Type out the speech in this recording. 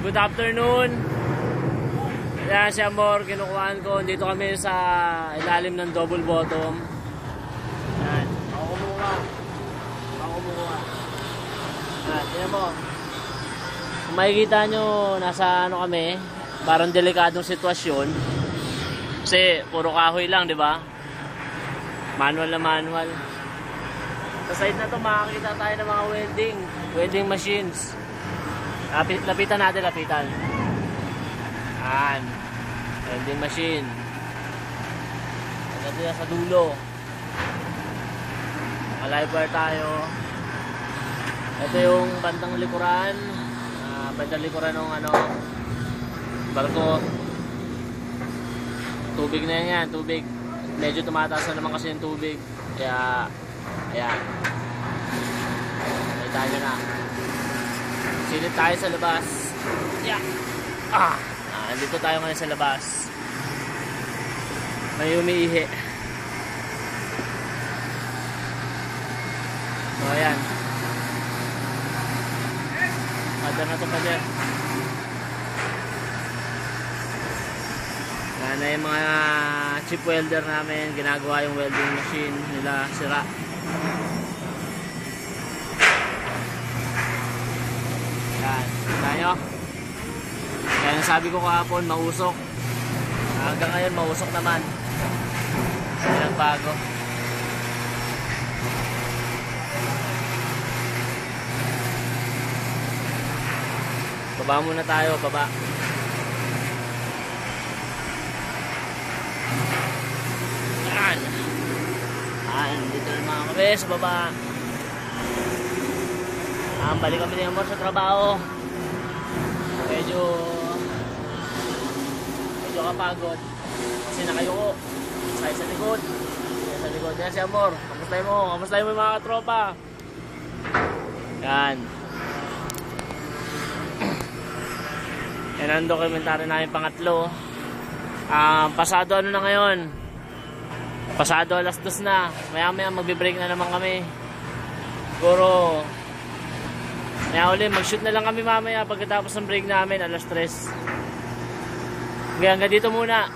Good afternoon. Yan si Amor, kinukuhaan ko. Dito kami sa ilalim ng double bottom. Yan. Ako kumuha. Yan, tingnan mo. Kung makikita nyo, nasa ano kami, parang delikadong sitwasyon. Kasi puro kahoy lang, di ba? Manual na manual. Sa side na to makakita tayo ng mga welding machines. Lapitan natin. Yan. Welding machine. Ito na sa dulo. Live wire tayo. Ito yung bandang likuran. Bandang likuran ng barko. Tubig na yan, tubig. Medyo tumataas na naman kasi yung tubig. Kaya, ayan. Nakita nyo na. Silip tayo sa labas. Yeah. Nandito tayo ngayon sa labas. May umiihi. So, ayan. Ada na ito pa dyan. Yan na yung mga chip welder namin. Ginagawa yung welding machine nila. Sira. Yan. Kita nyo? Yan sabi ko kahapon, mausok. Hanggang ngayon, mausok naman. Hindi nagbago. Baba muna tayo, baba. Yan. Dito naman kami sa baba. Balik kami ni Amor sa trabaho. Medyo kapagod. Kasi nakayuko. Sakay sa likod. Yan si Amor. Kamustahin mo yung mga katropa. Yan. Yan ang dokumentary namin pangatlo. Pasado na ngayon. Pasado alas 2 na. Maya magbe-break na naman kami. Siguro kaya uli, mag-shoot na lang kami mamaya pagkatapos ng break namin alas 3. Hanggang dito muna.